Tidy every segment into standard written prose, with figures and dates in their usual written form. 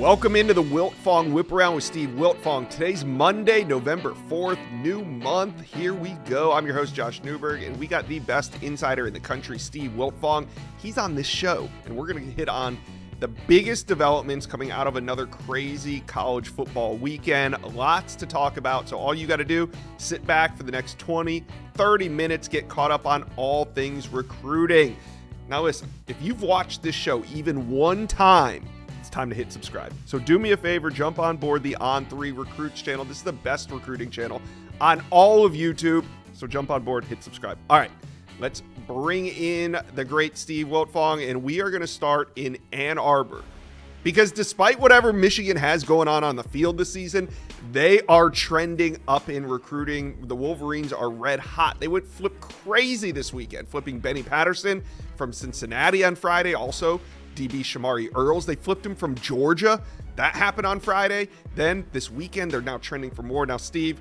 Welcome into the Wiltfong Whip Around with Steve Wiltfong. Today's Monday, November 4th, new month. Here we go. I'm your host, Josh Newberg, and we got the best insider in the country, Steve Wiltfong. He's on this show, and we're going to hit on the biggest developments coming out of another crazy college football weekend. Lots to talk about, so all you got to do, sit back for the next 20, 30 minutes, get caught up on all things recruiting. Now listen, if you've watched this show even one time, it's time to hit subscribe. So do me a favor, jump on board the On3 Recruits channel. This is the best recruiting channel on all of YouTube. So jump on board, hit subscribe. All right, let's bring in the great Steve Wiltfong, and we are going to start in Ann Arbor. Because despite whatever Michigan has going on the field this season, they are trending up in recruiting. The Wolverines are red hot. They would flip crazy this weekend, flipping Benny Patterson from Cincinnati on Friday. Also, DB Shamari Earls, they flipped him from Georgia. That happened on Friday. Then this weekend, they're now trending for more. Now, Steve,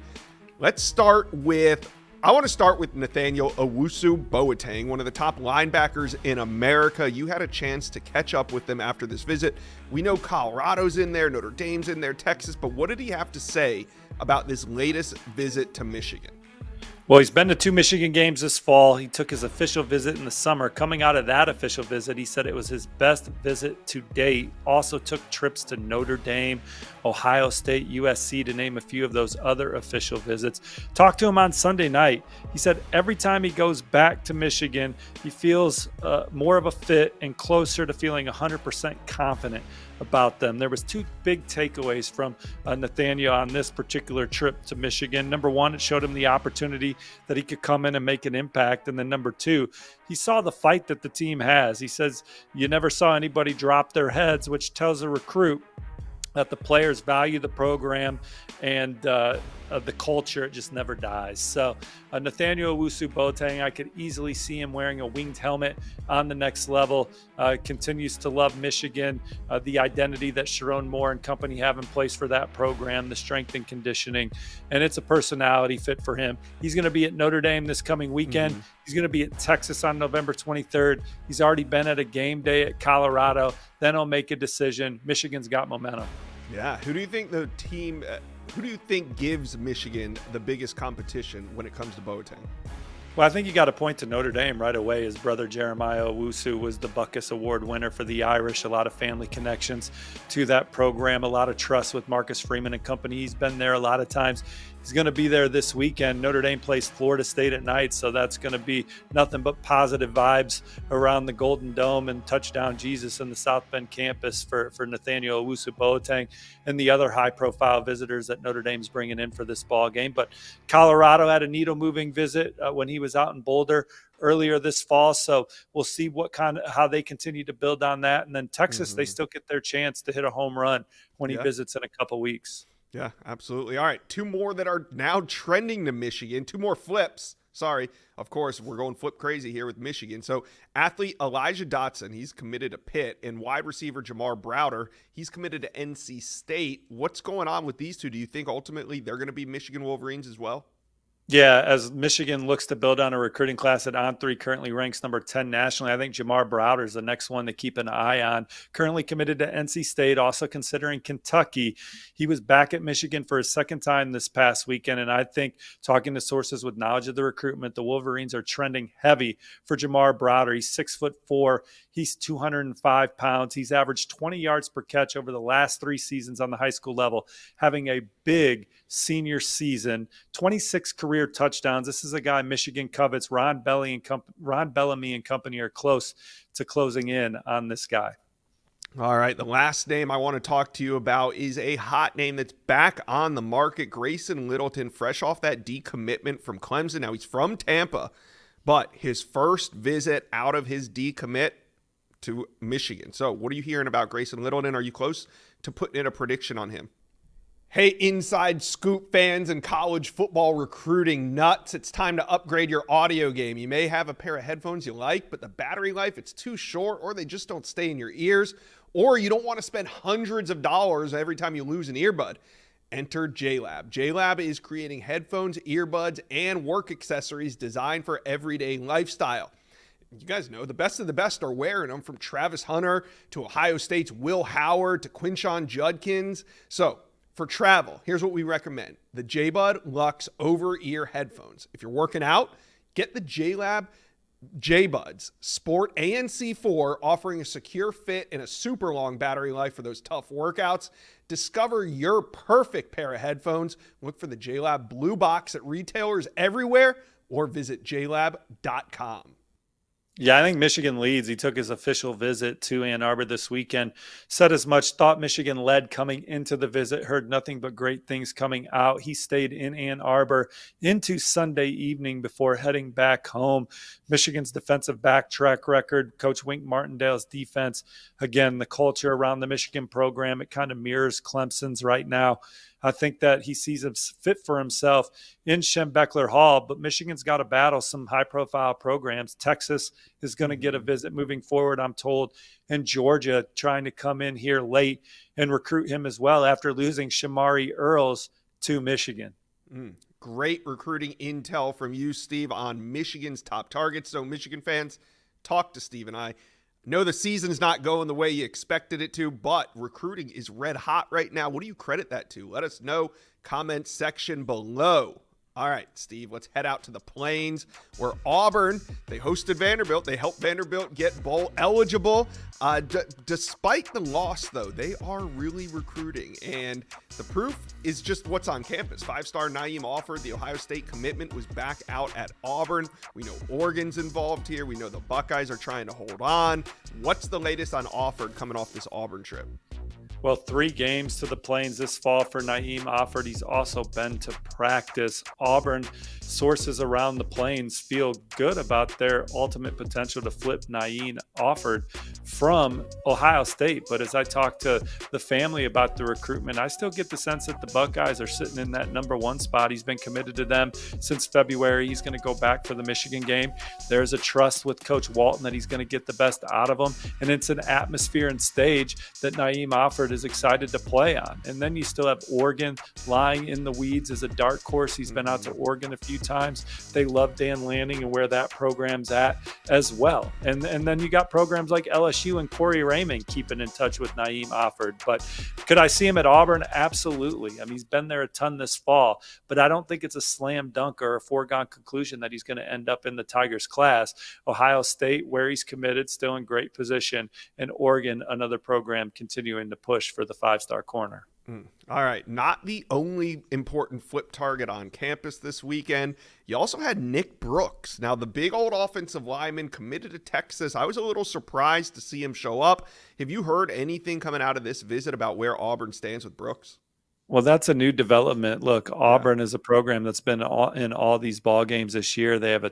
I want to start with Nathaniel Owusu-Boateng, one of the top linebackers in America. You had a chance to catch up with them after this visit. We know Colorado's in there, Notre Dame's in there, Texas, but what did he have to say about this latest visit to Michigan? Well, he's been to 2 Michigan games this fall. He took his official visit in the summer. Coming out of that official visit, he said it was his best visit to date. Also took trips to Notre Dame, Ohio State, USC, to name a few of those other official visits. Talked to him on Sunday night. He said every time he goes back to Michigan, he feels more of a fit and closer to feeling 100% confident about them. There was 2 big takeaways from Nathaniel on this particular trip to Michigan. Number 1, it showed him the opportunity that he could come in and make an impact. And then number 2, he saw the fight that the team has. He says you never saw anybody drop their heads, which tells a recruit that the players value the program and the culture. It just never dies. So Nathaniel Owusu-Boateng, I could easily see him wearing a winged helmet on the next level. Continues to love Michigan, the identity that Sharon Moore and company have in place for that program, the strength and conditioning, and it's a personality fit for him. He's going to be at Notre Dame this coming weekend. He's going to be at Texas on November 23rd. He's already been at a game day at Colorado. Then he'll make a decision. Michigan's got momentum. Yeah. Who do you think gives Michigan the biggest competition when it comes to Boateng? Well, I think you got to point to Notre Dame right away. His brother Jeremiah Owusu was the Butkus Award winner for the Irish. A lot of family connections to that program, a lot of trust with Marcus Freeman and company. He's been there a lot of times. He's going to be there this weekend. Notre Dame plays Florida State at night, so that's going to be nothing but positive vibes around the Golden Dome and Touchdown Jesus in the South Bend campus for Nathaniel Owusu-Boateng and the other high-profile visitors that Notre Dame's bringing in for this ball game. But Colorado had a needle-moving visit when he was out in Boulder earlier this fall, so we'll see how they continue to build on that. And then Texas, they still get their chance to hit a home run when he visits in a couple weeks. Yeah, absolutely. All right, 2 more that are now trending to Michigan. 2 more flips. Sorry. Of course, we're going flip crazy here with Michigan. So athlete Elijah Dotson, he's committed to Pitt, and wide receiver Jamar Browder, he's committed to NC State. What's going on with these 2? Do you think ultimately they're going to be Michigan Wolverines as well? Yeah, as Michigan looks to build on a recruiting class that On3 currently ranks number 10 nationally, I think Jamar Browder is the next one to keep an eye on. Currently committed to NC State, also considering Kentucky. He was back at Michigan for his second time this past weekend, and I think, talking to sources with knowledge of the recruitment, the Wolverines are trending heavy for Jamar Browder. He's 6'4". He's 205 pounds. He's averaged 20 yards per catch over the last 3 seasons on the high school level, having a big senior season, 26 career touchdowns. This is a guy Michigan covets. Ron Bellamy and company are close to closing in on this guy. All right, the last name I want to talk to you about is a hot name that's back on the market. Grayson Littleton, fresh off that decommitment from Clemson. Now he's from Tampa, but his first visit out of his decommit to Michigan. So what are you hearing about Grayson Littleton? Are you close to putting in a prediction on him? Hey, Inside Scoop fans and college football recruiting nuts, it's time to upgrade your audio game. You may have a pair of headphones you like, but the battery life, it's too short, or they just don't stay in your ears, or you don't want to spend hundreds of dollars every time you lose an earbud. Enter JLab. JLab is creating headphones, earbuds, and work accessories designed for everyday lifestyle. You guys know the best of the best are wearing them, from Travis Hunter to Ohio State's Will Howard to Quinshon Judkins. So for travel, here's what we recommend. The J-Bud Luxe over-ear headphones. If you're working out, get the J-Lab J-Buds Sport ANC4, offering a secure fit and a super long battery life for those tough workouts. Discover your perfect pair of headphones. Look for the J-Lab Blue Box at retailers everywhere or visit jlab.com. Yeah, I think Michigan leads. He took his official visit to Ann Arbor this weekend, said as much, thought Michigan led coming into the visit, heard nothing but great things coming out. He stayed in Ann Arbor into Sunday evening before heading back home. Michigan's defensive back track record, Coach Wink Martindale's defense, again, the culture around the Michigan program, it kind of mirrors Clemson's right now. I think that he sees a fit for himself in Schembechler Hall, but Michigan's got to battle some high-profile programs. Texas is going to get a visit moving forward, I'm told, and Georgia trying to come in here late and recruit him as well after losing Shamari Earls to Michigan. Great recruiting intel from you, Steve, on Michigan's top targets. So Michigan fans, talk to Steve and I. Know the season's not going the way you expected it to, but recruiting is red hot right now. What do you credit that to? Let us know. Comment section below. All right, Steve, let's head out to the Plains, where Auburn, they hosted Vanderbilt. They helped Vanderbilt get bowl eligible. Despite the loss, though, they are really recruiting, and the proof is just what's on campus. Five-star Naeem offered. The Ohio State commitment was back out at Auburn. We know Oregon's involved here. We know the Buckeyes are trying to hold on. What's the latest on Offord coming off this Auburn trip? Well, 3 games to the Plains this fall for Naeem Offord. He's also been to practice. Auburn sources around the Plains feel good about their ultimate potential to flip Naeem Offord from Ohio State. But as I talk to the family about the recruitment, I still get the sense that the Buckeyes are sitting in that number 1 spot. He's been committed to them since February. He's going to go back for the Michigan game. There's a trust with Coach Walton that he's going to get the best out of him. And it's an atmosphere and stage that Naeem Offord is excited to play on. And then you still have Oregon lying in the weeds as a dark horse. He's been out to Oregon a few times. They love Dan Lanning and where that program's at as well. And then you got programs like LSU and Corey Raymond keeping in touch with Naeem Offord. But could I see him at Auburn? Absolutely. I mean, he's been there a ton this fall, but I don't think it's a slam dunk or a foregone conclusion that he's going to end up in the Tigers class. Ohio State, where he's committed, still in great position, and Oregon, another program continuing to push for the 5-star corner. All right. Not the only important flip target on campus this weekend. You also had Nick Brooks. Now, the big old offensive lineman committed to Texas. I was a little surprised to see him show up. Have you heard anything coming out of this visit about where Auburn stands with Brooks? Well, that's a new development. Look, Auburn is a program that's been in all these ball games this year. They have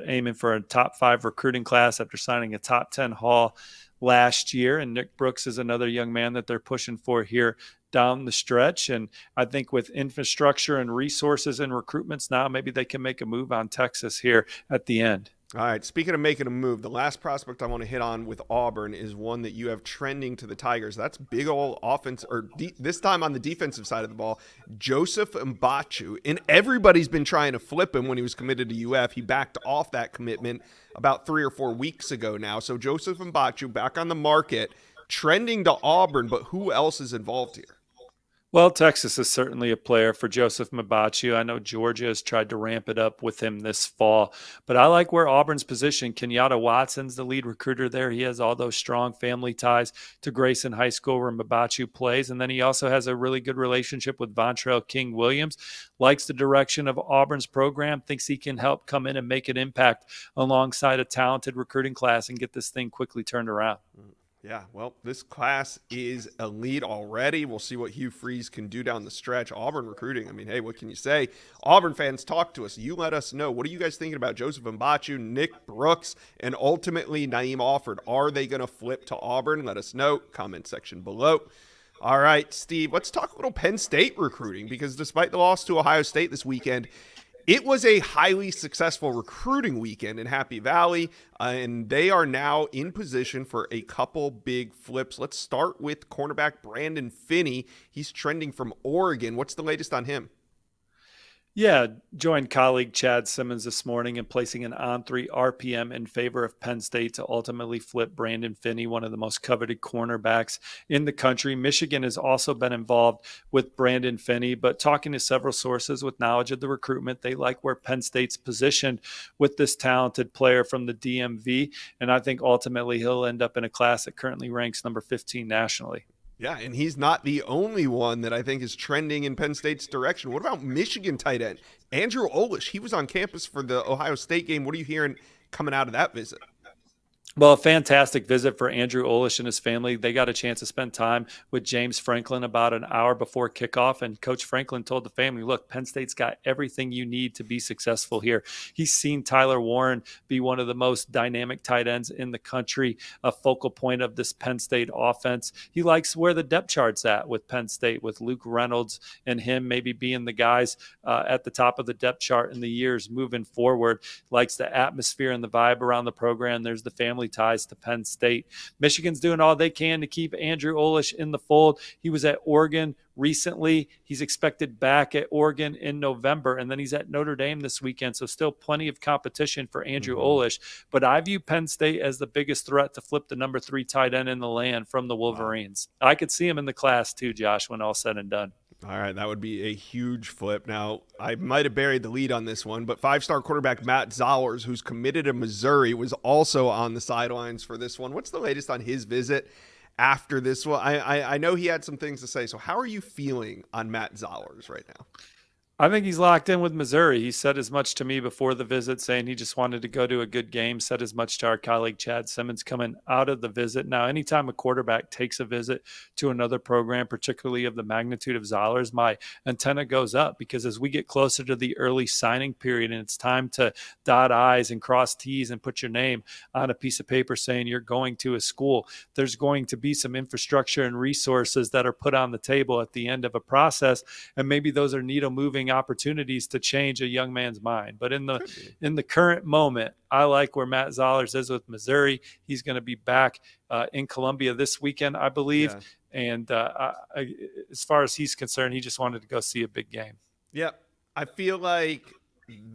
aiming for a top 5 recruiting class after signing a top 10 haul last year. And Nick Brooks is another young man that they're pushing for here down the stretch. And I think with infrastructure and resources and recruitments now, maybe they can make a move on Texas here at the end. All right, speaking of making a move, the last prospect I want to hit on with Auburn is one that you have trending to the Tigers. That's big old offense, or this time on the defensive side of the ball, Joseph Mbachu. And everybody's been trying to flip him when he was committed to UF. He backed off that commitment about 3 or 4 weeks ago now. So Joseph Mbachu back on the market, trending to Auburn, but who else is involved here? Well, Texas is certainly a player for Joseph Mbachu. I know Georgia has tried to ramp it up with him this fall, but I like where Auburn's positioned. Kenyatta Watson's the lead recruiter there. He has all those strong family ties to Grayson High School where Mbachu plays, and then he also has a really good relationship with Vontrell King Williams, likes the direction of Auburn's program, thinks he can help come in and make an impact alongside a talented recruiting class and get this thing quickly turned around. Yeah, well, this class is elite already. We'll see what Hugh Freeze can do down the stretch. Auburn recruiting, I mean, hey, what can you say? Auburn fans, talk to us. You let us know. What are you guys thinking about Joseph Mbachu, Nick Brooks, and ultimately Naeem Offord? Are they going to flip to Auburn? Let us know. Comment section below. All right, Steve, let's talk a little Penn State recruiting, because despite the loss to Ohio State this weekend, it was a highly successful recruiting weekend in Happy Valley, and they are now in position for a couple big flips. Let's start with cornerback Brandon Finney. He's trending from Oregon. What's the latest on him? Yeah, joined colleague Chad Simmons this morning in placing an on-3 RPM in favor of Penn State to ultimately flip Brandon Finney, one of the most coveted cornerbacks in the country. Michigan has also been involved with Brandon Finney, but talking to several sources with knowledge of the recruitment, they like where Penn State's positioned with this talented player from the DMV, and I think ultimately he'll end up in a class that currently ranks number 15 nationally. Yeah, and he's not the only one that I think is trending in Penn State's direction. What about Michigan tight end Andrew Olish? He was on campus for the Ohio State game. What are you hearing coming out of that visit? Well, a fantastic visit for Andrew Olish and his family. They got a chance to spend time with James Franklin about an hour before kickoff, and Coach Franklin told the family, look, Penn State's got everything you need to be successful here. He's seen Tyler Warren be one of the most dynamic tight ends in the country, a focal point of this Penn State offense. He likes where the depth chart's at with Penn State, with Luke Reynolds and him maybe being the guys at the top of the depth chart in the years moving forward. Likes the atmosphere and the vibe around the program. There's the family ties to Penn State. Michigan's doing all they can to keep Andrew Olish in the fold. He was at Oregon recently. He's expected back at Oregon in November, and then he's at Notre Dame this weekend. So still plenty of competition for Andrew Olish. But I view Penn State as the biggest threat to flip the number 3 tight end in the land from the Wolverines. Wow. I could see him in the class too, Josh, when all said and done. All right, that would be a huge flip. Now, I might have buried the lead on this one, but 5-star quarterback Matt Zollers, who's committed to Missouri, was also on the sidelines for this one. What's the latest on his visit after this one? I know he had some things to say, so how are you feeling on Matt Zollers right now? I think he's locked in with Missouri. He said as much to me before the visit, saying he just wanted to go to a good game, said as much to our colleague Chad Simmons coming out of the visit. Now, anytime a quarterback takes a visit to another program, particularly of the magnitude of Zollers, my antenna goes up, because as we get closer to the early signing period and it's time to dot I's and cross T's and put your name on a piece of paper saying you're going to a school, there's going to be some infrastructure and resources that are put on the table at the end of a process, and maybe those are needle moving opportunities to change a young man's mind. But in the current moment, I like where Matt Zollers is with Missouri. He's going to be back in Columbia this weekend, I believe. Yeah. And as far as he's concerned, he just wanted to go see a big game. Yep. I feel like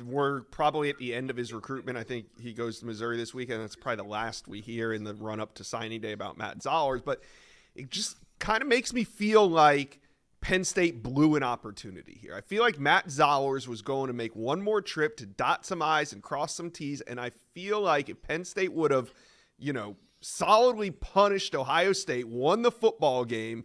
we're probably at the end of his recruitment. I think he goes to Missouri this weekend. That's probably the last we hear in the run-up to signing day about Matt Zollers. But it just kind of makes me feel like Penn State blew an opportunity here. I feel like Matt Zollers was going to make one more trip to dot some I's and cross some T's, and I feel like if Penn State would have, solidly punished Ohio State, won the football game,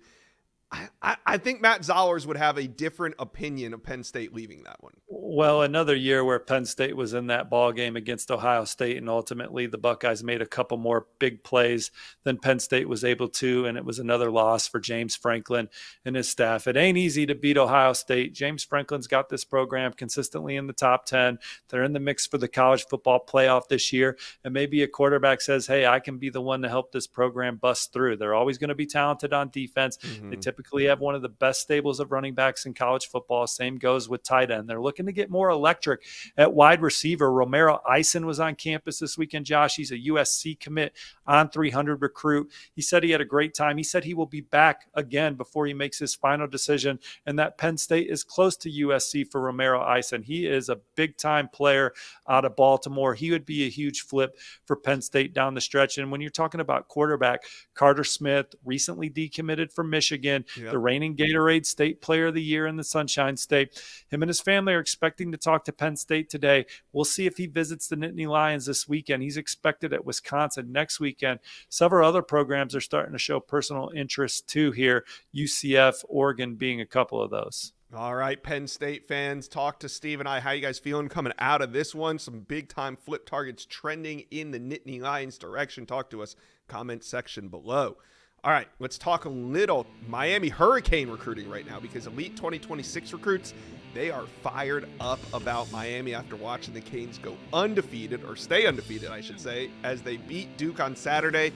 I think Matt Zollers would have a different opinion of Penn State leaving that one. Well, another year where Penn State was in that ball game against Ohio State, and ultimately the Buckeyes made a couple more big plays than Penn State was able to, and it was another loss for James Franklin and his staff. It ain't easy to beat Ohio State. James Franklin's got this program consistently in the top 10. They're in the mix for the college football playoff this year, and maybe a quarterback says, hey, I can be the one to help this program bust through. They're always going to be talented on defense. They typically have one of the best stables of running backs in college football. Same goes with tight end. They're looking to get more electric at wide receiver. Romero Eisen was on campus this weekend, Josh. He's a USC commit, on 300 recruit. He said he had a great time. He said he will be back again before he makes his final decision, and that Penn State is close to USC for Romero Eisen. He is a big-time player out of Baltimore. He would be a huge flip for Penn State down the stretch. And when you're talking about quarterback, Carter Smith recently decommitted from Michigan, the reigning Gatorade State Player of the Year in the Sunshine State. Him and his family are expecting to talk to Penn State today. We'll see if he visits the Nittany Lions this weekend. He's expected at Wisconsin next weekend. Several other programs are starting to show personal interest too here, UCF, Oregon being a couple of those. All right, Penn State fans, talk to Steve and I. How you guys feeling coming out of this one? Some big-time flip targets trending in the Nittany Lions direction. Talk to us, comment section below. All right, let's talk a little Miami Hurricane recruiting right now, because Elite 2026 recruits, they are fired up about Miami after watching the Canes go undefeated, or stay undefeated, I should say, as they beat Duke on Saturday.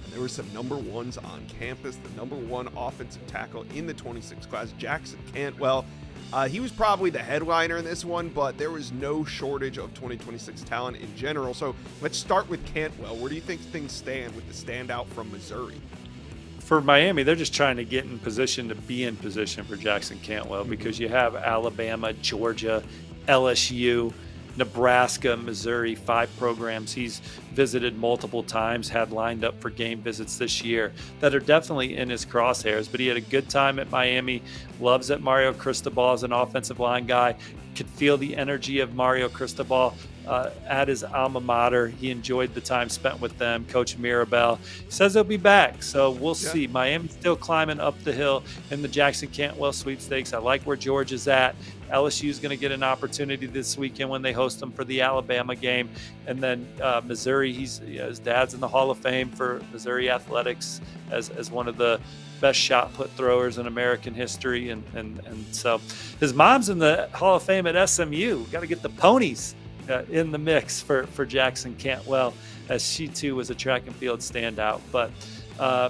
There were some number ones on campus. The number one offensive tackle in the 26 class, Jackson Cantwell. He was probably the headliner in this one, but there was no shortage of 2026 talent in general. So let's start with Cantwell. Where do you think things stand with the standout from Missouri? For Miami, they're just trying to get in position to be in position for Jackson Cantwell, because you have Alabama, Georgia, LSU, Nebraska, Missouri, 5 programs he's visited multiple times, had lined up for game visits this year that are definitely in his crosshairs. But he had a good time at Miami, loves that Mario Cristobal is an offensive line guy, could feel the energy of Mario Cristobal at his alma mater. He enjoyed the time spent with them. Coach Mirabel says he'll be back, so we'll see. Miami's still climbing up the hill in the Jackson Cantwell sweepstakes. I like where George is at. LSU is going to get an opportunity this weekend when they host them for the Alabama game. And then Missouri, his dad's in the Hall of Fame for Missouri athletics as one of the best shot put throwers in American history. And so his mom's in the Hall of Fame at SMU. Got to get the ponies in the mix for Jackson Cantwell, as she too was a track and field standout. But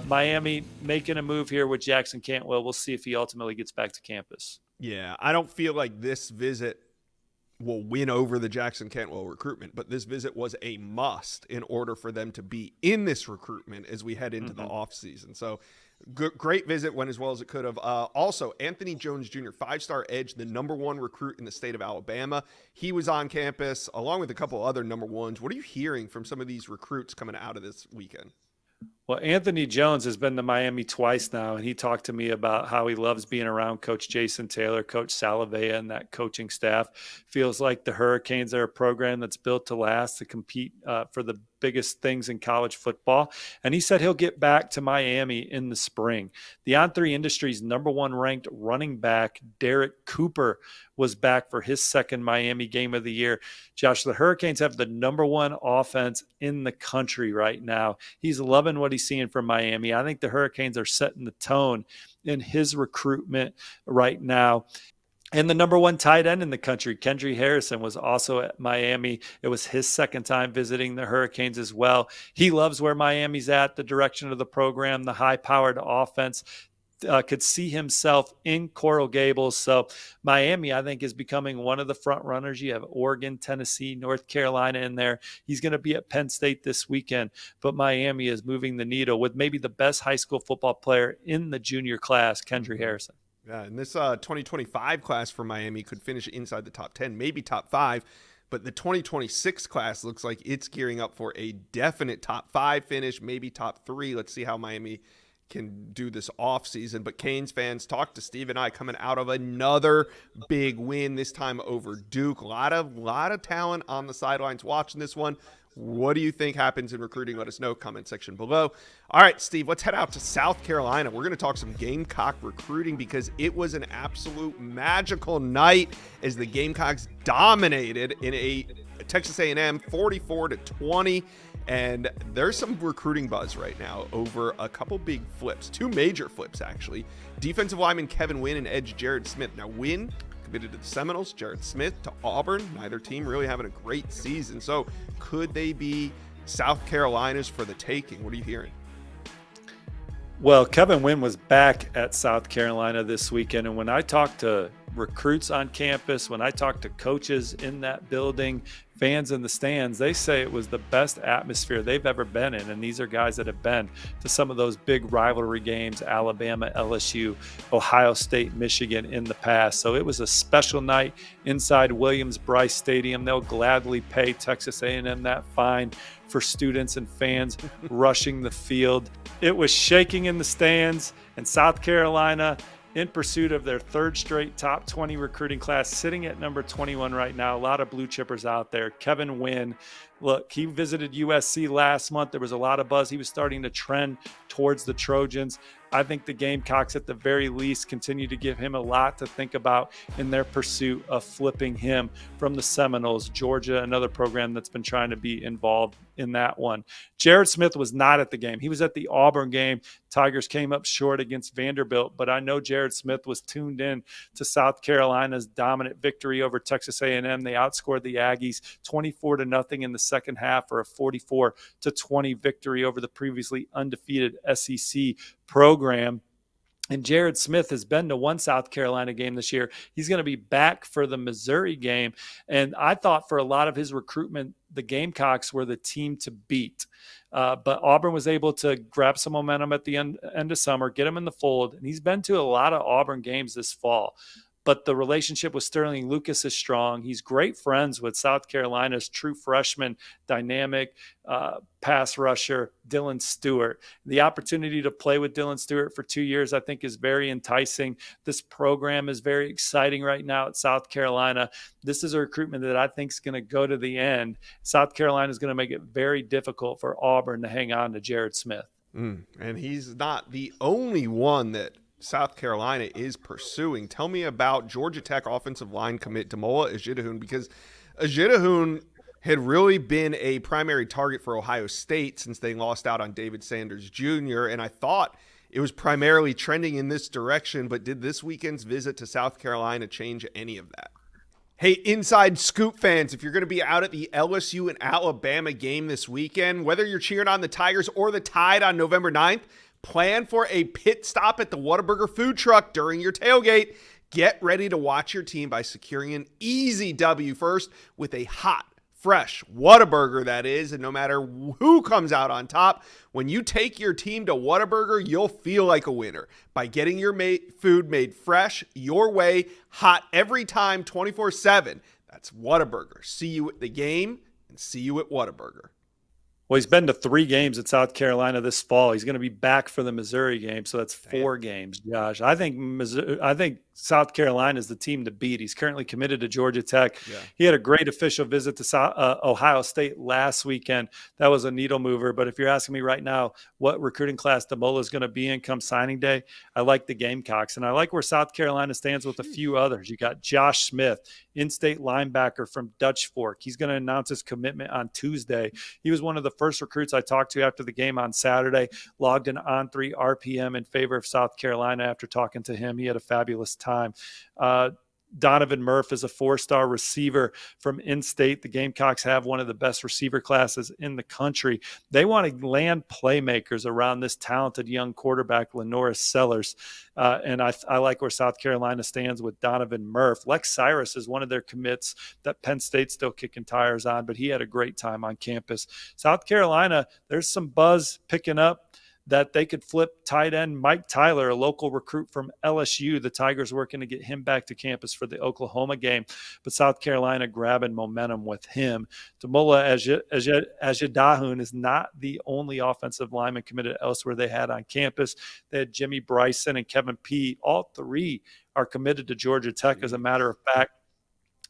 Miami making a move here with Jackson Cantwell. We'll see if he ultimately gets back to campus. Yeah, I don't feel like this visit will win over the Jackson Cantwell recruitment, but this visit was a must in order for them to be in this recruitment as we head into the offseason. So great visit, went as well as it could have. Also, Anthony Jones Jr., 5-star edge, the #1 recruit in the state of Alabama. He was on campus along with a couple other #1s. What are you hearing from some of these recruits coming out of this weekend? Well, Anthony Jones has been to Miami twice now, and he talked to me about how he loves being around Coach Jason Taylor, Coach Salavea, and that coaching staff. Feels like the Hurricanes are a program that's built to last, to compete for the biggest things in college football. And he said he'll get back to Miami in the spring. The On3 Industries #1 ranked running back, Derek Cooper, was back for his second Miami game of the year. Josh, the Hurricanes have the #1 offense in the country right now. He's loving what he's seeing from Miami. I think the Hurricanes are setting the tone in his recruitment right now. And the #1 tight end in the country, Kendry Harrison, was also at Miami. It was his second time visiting the Hurricanes as well. He loves where Miami's at, the direction of the program, the high-powered offense. Could see himself in Coral Gables. So Miami, I think, is becoming one of the front runners. You have Oregon, Tennessee, North Carolina in there. He's going to be at Penn State this weekend. But Miami is moving the needle with maybe the best high school football player in the junior class, Kendry Harrison. Yeah, and this 2025 class for Miami could finish inside the top 10, maybe top 5. But the 2026 class looks like it's gearing up for a definite top 5 finish, maybe top 3. Let's see how Miami can do this offseason. But Canes fans, talk to Steve and I coming out of another big win, this time over Duke. A lot of talent on the sidelines watching this one. What do you think happens in recruiting? Let us know. Comment section below. All right, Steve, let's head out to South Carolina. We're going to talk some Gamecock recruiting because it was an absolute magical night as the Gamecocks dominated in a Texas A&M 44-20. And there's some recruiting buzz right now over a couple big flips, 2 major flips, actually. Defensive lineman Kevin Wynn and edge Jared Smith. Now, Wynn committed to the Seminoles, Jared Smith to Auburn. Neither team really having a great season. So could they be South Carolina's for the taking? What are you hearing? Well, Kevin Wynn was back at South Carolina this weekend. And when I talked to recruits on campus, when I talked to coaches in that building, fans in the stands, they say it was the best atmosphere they've ever been in. And these are guys that have been to some of those big rivalry games, Alabama, LSU, Ohio State, Michigan in the past. So it was a special night inside Williams-Brice Stadium. They'll gladly pay Texas A&M that fine for students and fans rushing the field. It was shaking in the stands, and South Carolina, in pursuit of their 3rd straight top 20 recruiting class, sitting at number 21 right now. A lot of blue chippers out there. Kevin Wynn, look, he visited USC last month. There was a lot of buzz. He was starting to trend towards the Trojans. I think the Gamecocks, at the very least, continue to give him a lot to think about in their pursuit of flipping him from the Seminoles. Georgia, another program that's been trying to be involved in that one. Jared Smith was not at the game. He was at the Auburn game. Tigers came up short against Vanderbilt, but I know Jared Smith was tuned in to South Carolina's dominant victory over Texas A&M. They outscored the Aggies 24-0 in the second half for a 44-20 victory over the previously undefeated SEC program. And Jared Smith has been to one South Carolina game this year. He's going to be back for the Missouri game. And I thought for a lot of his recruitment, the Gamecocks were the team to beat. But Auburn was able to grab some momentum at the end of summer, get him in the fold. And he's been to a lot of Auburn games this fall. but the relationship with Sterling Lucas is strong. He's great friends with South Carolina's true freshman, dynamic pass rusher, Dylan Stewart. The opportunity to play with Dylan Stewart for 2 years, I think, is very enticing. This program is very exciting right now at South Carolina. This is a recruitment that I think is going to go to the end. South Carolina is going to make it very difficult for Auburn to hang on to Jared Smith. And he's not the only one that South Carolina is pursuing. Tell me about Georgia Tech offensive line commit Damola Ejidahun, because Ejidahun had really been a primary target for Ohio State since they lost out on David Sanders Jr., and I thought it was primarily trending in this direction, but did this weekend's visit to South Carolina change any of that? Hey, Inside Scoop fans, if you're going to be out at the LSU and Alabama game this weekend, whether you're cheering on the Tigers or the Tide on November 9th, plan for a pit stop at the Whataburger food truck during your tailgate. Get ready to watch your team by securing an easy W first with a hot, fresh Whataburger, that is. And no matter who comes out on top, when you take your team to Whataburger, you'll feel like a winner by getting your food made fresh, your way, hot every time, 24/7. That's Whataburger. See you at the game and see you at Whataburger. Well, he's been to 3 games at South Carolina this fall. He's going to be back for the Missouri game, so that's 4 games, Josh. I think South Carolina is the team to beat. He's currently committed to Georgia Tech. Yeah. He had a great official visit to Ohio State last weekend. That was a needle mover. But if you're asking me right now what recruiting class Damola is going to be in come signing day, I like the Gamecocks. And I like where South Carolina stands with a few others. You got Josh Smith, in-state linebacker from Dutch Fork. He's going to announce his commitment on Tuesday. He was one of the first recruits I talked to after the game on Saturday, logged an on-3 RPM in favor of South Carolina after talking to him. He had a fabulous time. Donovan Murph is a 4-star receiver from in-state. The Gamecocks have one of the best receiver classes in the country. They want to land playmakers around this talented young quarterback, Lenoris Sellers. And I like where South Carolina stands with Donovan Murph. Lex Cyrus is one of their commits that Penn State's still kicking tires on, but he had a great time on campus. South Carolina, there's some buzz picking up that they could flip tight end Mike Tyler, a local recruit from LSU. The Tigers working to get him back to campus for the Oklahoma game, but South Carolina grabbing momentum with him. Damola Ejidahun is not the only offensive lineman committed elsewhere they had on campus. They had Jimmy Bryson and Kevin P. All 3 are committed to Georgia Tech, as a matter of fact.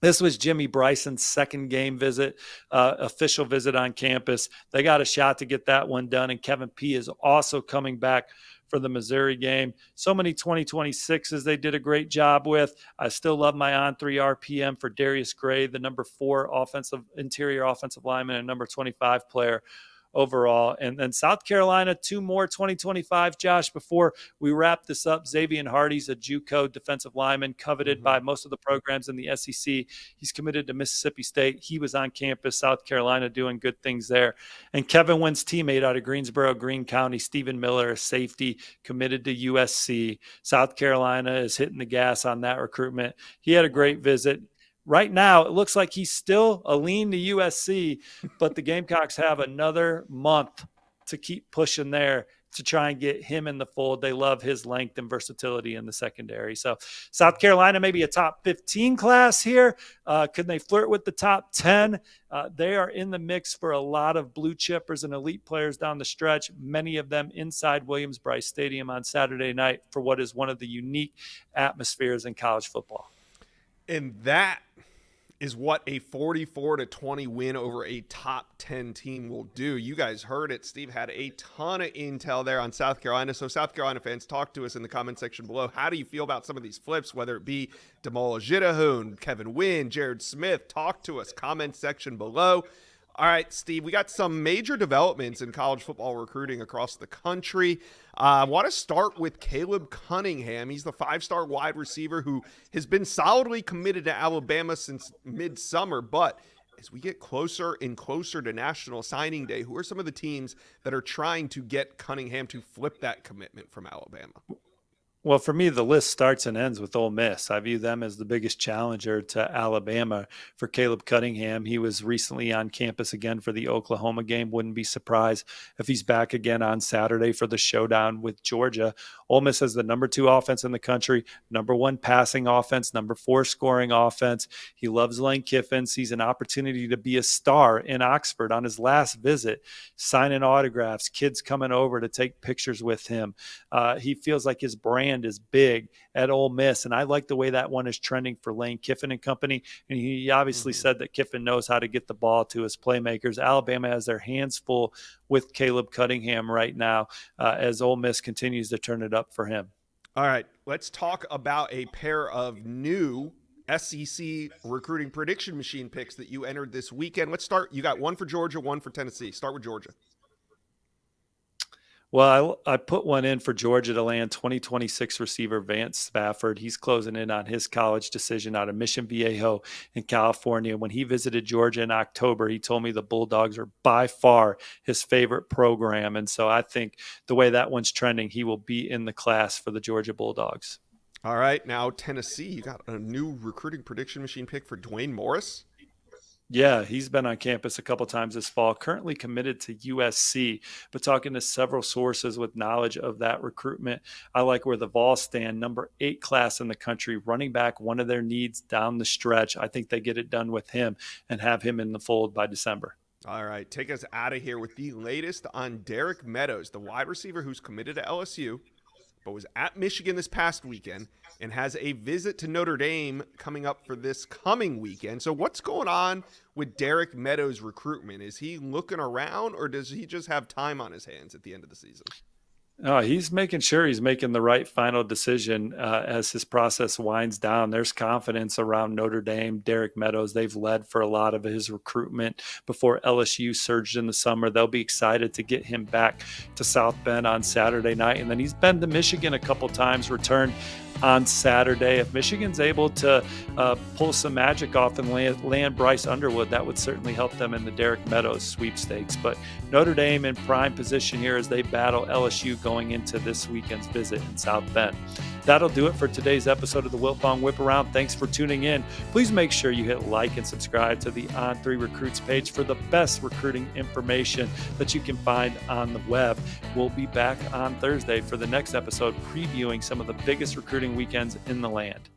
This was Jimmy Bryson's second game visit, official visit on campus. They got a shot to get that one done, and Kevin P. is also coming back for the Missouri game. So many 2026s they did a great job with. I still love my on-3 RPM for Darius Gray, the number 4 interior offensive lineman and number 25 player overall. And then South Carolina, 2 more 2025, Josh, before we wrap this up. Xavier Hardy's a JUCO defensive lineman, coveted by most of the programs in the SEC. He's committed to Mississippi State. He was on campus, South Carolina, doing good things there. And Kevin Wynn's teammate out of Greensboro, Greene County, Stephen Miller, a safety, committed to USC. South Carolina is hitting the gas on that recruitment. He had a great visit. Right now, it looks like he's still a lean to USC, but the Gamecocks have another month to keep pushing there to try and get him in the fold. They love his length and versatility in the secondary. So South Carolina, maybe a top 15 class here. Could they flirt with the top 10? They are in the mix for a lot of blue chippers and elite players down the stretch, many of them inside Williams-Brice Stadium on Saturday night for what is one of the unique atmospheres in college football. And that is what a 44-20 win over a top 10 team will do. You guys heard it. Steve had a ton of intel there on South Carolina. So South Carolina fans, talk to us in the comment section below. How do you feel about some of these flips, whether it be Damola Ejidahun, Kevin Wynn, Jared Smith? Talk to us. Comment section below. All right, Steve, we got some major developments in college football recruiting across the country. I want to start with Caleb Cunningham. He's the 5-star wide receiver who has been solidly committed to Alabama since midsummer. But as we get closer and closer to National Signing Day, who are some of the teams that are trying to get Cunningham to flip that commitment from Alabama? Well, for me, the list starts and ends with Ole Miss. I view them as the biggest challenger to Alabama for Caleb Cunningham. He was recently on campus again for the Oklahoma game. Wouldn't be surprised if he's back again on Saturday for the showdown with Georgia. Ole Miss has the number 2 offense in the country, number 1 passing offense, number 4 scoring offense. He loves Lane Kiffin, sees an opportunity to be a star in Oxford on his last visit, signing autographs, kids coming over to take pictures with him. He feels like his brand is big at Ole Miss, and I like the way that one is trending for Lane Kiffin and company. And he obviously said that Kiffin knows how to get the ball to his playmakers. Alabama has their hands full with Caleb Cunningham right now as Ole Miss continues to turn it up for him. All right, let's talk about a pair of new SEC recruiting prediction machine picks that you entered this weekend. Let's start. You got one for Georgia, one for Tennessee. Start with Georgia. Well, I put one in for Georgia to land 2026 receiver Vance Spafford. He's closing in on his college decision out of Mission Viejo in California. When he visited Georgia in October, he told me the Bulldogs are by far his favorite program. And so I think the way that one's trending, he will be in the class for the Georgia Bulldogs. All right, now Tennessee, you got a new recruiting prediction machine pick for Dwayne Morris. Yeah, he's been on campus a couple times this fall, currently committed to USC, but talking to several sources with knowledge of that recruitment, I like where the Vols stand, number 8 class in the country, running back, one of their needs down the stretch. I think they get it done with him and have him in the fold by December. All right, take us out of here with the latest on Derek Meadows, the wide receiver who's committed to LSU, but was at Michigan this past weekend and has a visit to Notre Dame coming up for this coming weekend. So what's going on with Derek Meadows' recruitment? Is he looking around, or does he just have time on his hands at the end of the season? Oh, he's making sure he's making the right final decision as his process winds down. There's confidence around Notre Dame, Derek Meadows. They've led for a lot of his recruitment before LSU surged in the summer. They'll be excited to get him back to South Bend on Saturday night. And then he's been to Michigan a couple times, returned on Saturday. If Michigan's able to pull some magic off and land Bryce Underwood, that would certainly help them in the Derek Meadows sweepstakes. But Notre Dame in prime position here as they battle LSU going into this weekend's visit in South Bend. That'll do it for today's episode of the Wiltfong Whip Around. Thanks for tuning in. Please make sure you hit like and subscribe to the On3 Recruits page for the best recruiting information that you can find on the web. We'll be back on Thursday for the next episode previewing some of the biggest recruiting weekends in the land.